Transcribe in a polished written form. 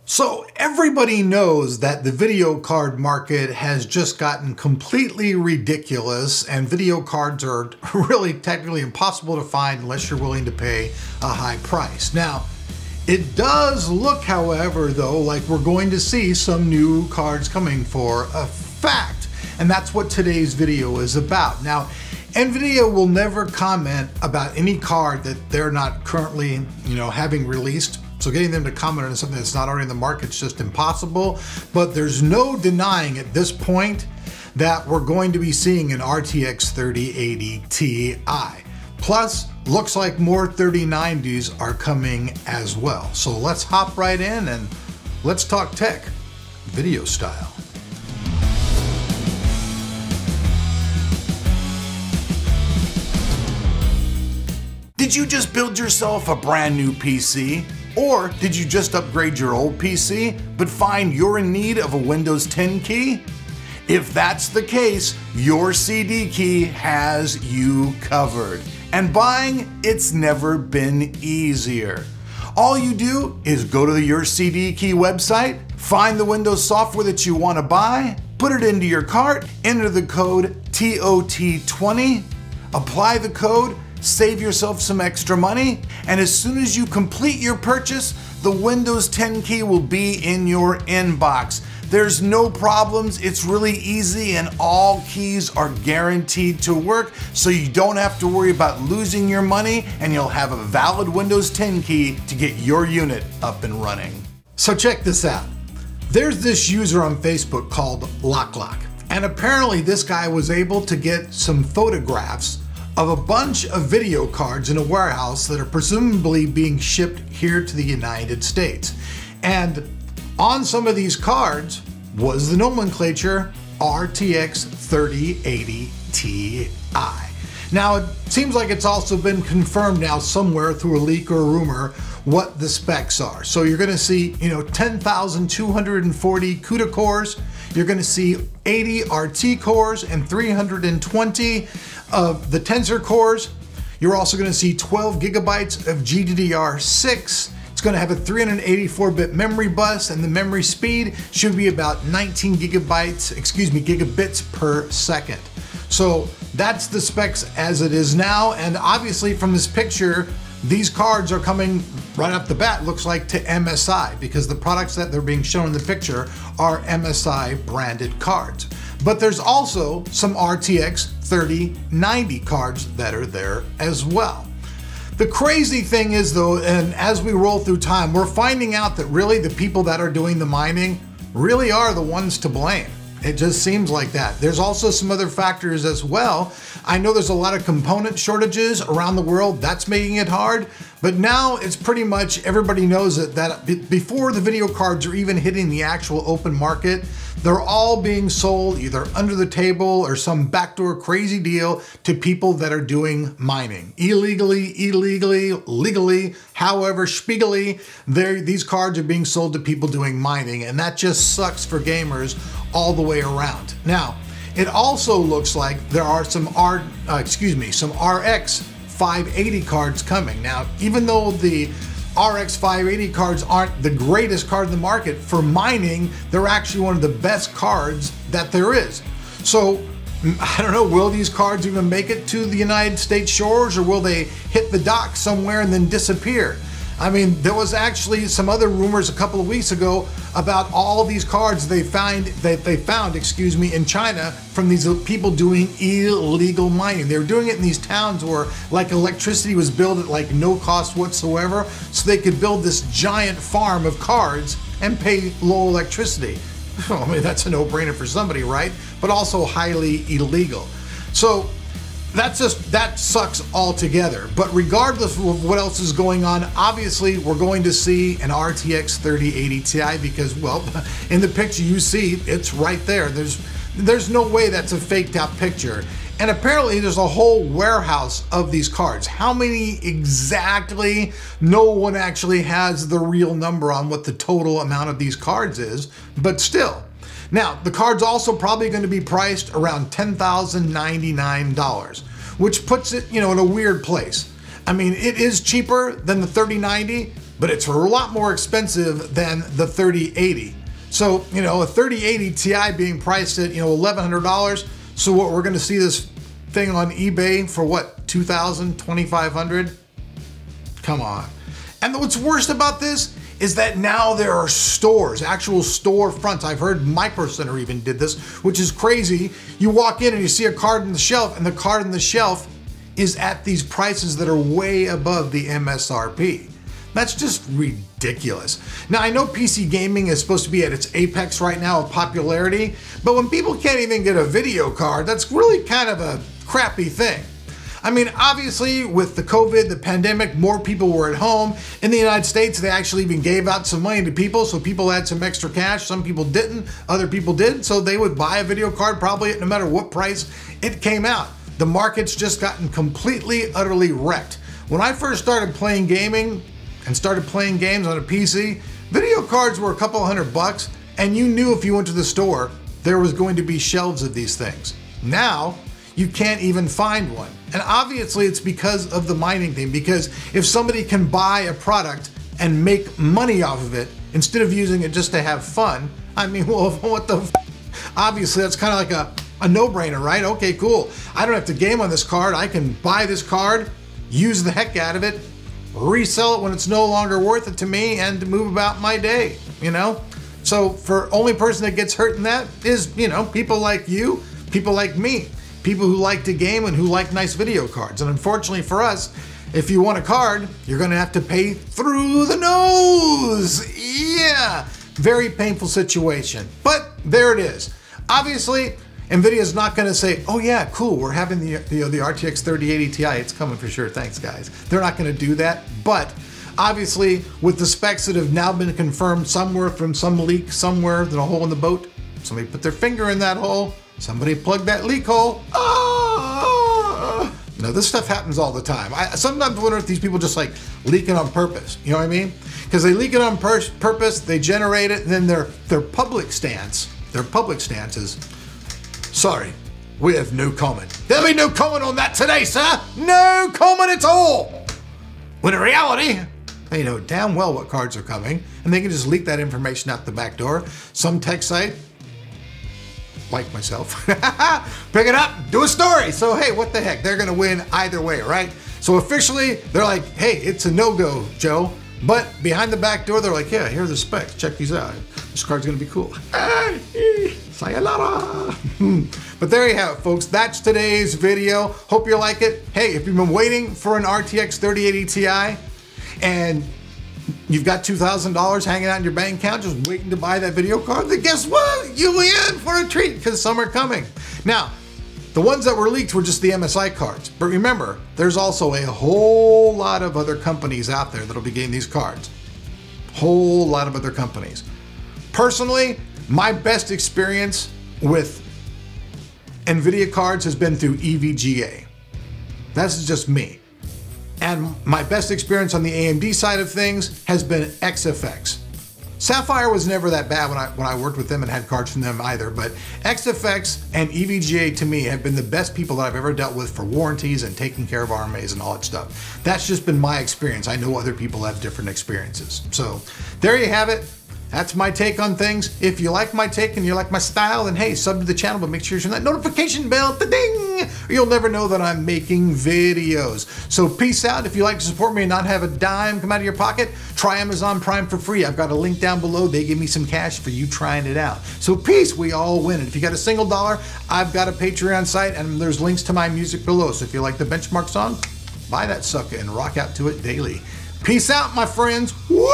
So everybody knows that the video card market has just gotten completely ridiculous, and video cards are really technically impossible to find unless you're willing to pay a high price. Now, it does look, however, though, like we're going to see some new cards coming for a fact, and that's what today's video is about. Now, NVIDIA will never comment about any card that they're not currently, having released. So getting them to comment on something that's not already in the market is just impossible. But there's no denying at this point that we're going to be seeing an RTX 3080 Ti. Plus, looks like more 3090s are coming as well. So let's hop right in and let's talk tech, video style. Did you just build yourself a brand new PC? Or did you just upgrade your old PC, but find you're in need of a Windows 10 key? If that's the case, your CD key has you covered. And buying, it's never been easier. All you do is go to the Your CD Key website, find the Windows software that you want to buy, put it into your cart, enter the code TOT20, apply the code, save yourself some extra money, and as soon as you complete your purchase, the Windows 10 key will be in your inbox. There's no problems, it's really easy, and all keys are guaranteed to work, so you don't have to worry about losing your money, and you'll have a valid Windows 10 key to get your unit up and running. So check this out. There's this user on Facebook called LockLock, and apparently this guy was able to get some photographs of a bunch of video cards in a warehouse that are presumably being shipped here to the United States. And on some of these cards was the nomenclature RTX 3080 Ti. Now, it seems like it's also been confirmed now somewhere through a leak or a rumor what the specs are. So you're gonna see, 10,240 Cuda Cores, you're gonna see 80 RT cores and 320 of the Tensor Cores. You're also gonna see 12 gigabytes of GDDR6. It's gonna have a 384-bit memory bus, and the memory speed should be about 19 gigabits per second. So that's the specs as it is now, and obviously from this picture, these cards are coming right off the bat, looks like, to MSI, because the products that they're being shown in the picture are MSI branded cards. But there's also some RTX 3090 cards that are there as well. The crazy thing is though, and as we roll through time, we're finding out that really the people that are doing the mining really are the ones to blame. It just seems like that. There's also some other factors as well. I know there's a lot of component shortages around the world. That's making it hard. But now it's pretty much everybody knows that before the video cards are even hitting the actual open market, they're all being sold either under the table or some backdoor crazy deal to people that are doing mining. Illegally, legally, however, spiegally, these cards are being sold to people doing mining, and that just sucks for gamers all the way around. Now, it also looks like there are some RX 580 cards coming. Now, even though the RX 580 cards aren't the greatest card in the market, for mining, they're actually one of the best cards that there is. So, I don't know, will these cards even make it to the United States shores, or will they hit the dock somewhere and then disappear? I mean, there was actually some other rumors a couple of weeks ago about all of these cards they found in China from these people doing illegal mining. They were doing it in these towns where like electricity was built at like no cost whatsoever, so they could build this giant farm of cards and pay low electricity. I mean, that's a no-brainer for somebody, right? But also highly illegal. So that sucks altogether. But regardless of what else is going on, obviously we're going to see an RTX 3080 Ti because, well, in the picture you see, it's right there. There's no way that's a faked out picture. And apparently there's a whole warehouse of these cards. How many exactly? No one actually has the real number on what the total amount of these cards is, but still. Now, the card's also probably going to be priced around $10,099, which puts it, in a weird place. I mean, it is cheaper than the 3090, but it's a lot more expensive than the 3080. So, you know, a 3080 Ti being priced at, you know, $1,100. So what, we're gonna see this thing on eBay for what, $2,000, $2,500? Come on. And what's worst about this is that now there are stores, actual store fronts. I've heard Micro Center even did this, which is crazy. You walk in and you see a card on the shelf, and the card on the shelf is at these prices that are way above the MSRP. That's just ridiculous. Now, I know PC gaming is supposed to be at its apex right now of popularity, but when people can't even get a video card, that's really kind of a crappy thing. I mean, obviously with the COVID, the pandemic, more people were at home. In the United States, they actually even gave out some money to people, so people had some extra cash. Some people didn't, other people did, so they would buy a video card probably at no matter what price it came out. The market's just gotten completely, utterly wrecked. When I first started playing gaming and started playing games on a PC, video cards were a couple $100, and you knew if you went to the store, there was going to be shelves of these things. Now, you can't even find one. And obviously it's because of the mining thing, because if somebody can buy a product and make money off of it, instead of using it just to have fun, I mean, well, what the f? Obviously that's kind of like a no-brainer, right? Okay, cool. I don't have to game on this card. I can buy this card, use the heck out of it, resell it when it's no longer worth it to me, and move about my day, you know? So for only person that gets hurt in that is, you know, people like you, people like me, people who like to game and who like nice video cards. And unfortunately for us, if you want a card, you're gonna have to pay through the nose. Yeah, very painful situation, but there it is. Obviously, NVIDIA's not gonna say, oh yeah, cool, we're having the RTX 3080 Ti, it's coming for sure, thanks guys. They're not gonna do that, but obviously with the specs that have now been confirmed somewhere from some leak somewhere, there's a hole in the boat, somebody put their finger in that hole, somebody plugged that leak hole. No, this stuff happens all the time. I sometimes wonder if these people just like leak it on purpose. You know what I mean? Because they leak it on purpose, they generate it, and then their public stance is, sorry, we have no comment. There'll be no comment on that today, sir. No comment at all. When in reality, they know damn well what cards are coming, and they can just leak that information out the back door. Some tech site, like myself, pick it up, do a story. So hey, what the heck? They're gonna win either way, right? So officially, they're like, hey, it's a no-go, Joe. But behind the back door, they're like, yeah, here are the specs. Check these out. This card's gonna be cool. Sayonara. But there you have it, folks. That's today's video. Hope you like it. Hey, if you've been waiting for an RTX 3080 Ti and you've got $2,000 hanging out in your bank account just waiting to buy that video card, then guess what? You're in for a treat because some are coming. Now, the ones that were leaked were just the MSI cards. But remember, there's also a whole lot of other companies out there that'll be getting these cards. Whole lot of other companies. Personally, my best experience with NVIDIA cards has been through EVGA. That's just me. And my best experience on the AMD side of things has been XFX. Sapphire was never that bad when I worked with them and had cards from them either, but XFX and EVGA to me have been the best people that I've ever dealt with for warranties and taking care of RMAs and all that stuff. That's just been my experience. I know other people have different experiences. So there you have it. That's my take on things. If you like my take and you like my style, then hey, sub to the channel, but make sure you turn that notification bell, ding, or you'll never know that I'm making videos. So peace out. If you like to support me and not have a dime come out of your pocket, try Amazon Prime for free. I've got a link down below. They give me some cash for you trying it out. So peace, we all win. And if you got a single dollar, I've got a Patreon site and there's links to my music below. So if you like the Benchmark song, buy that sucker and rock out to it daily. Peace out, my friends. Woo!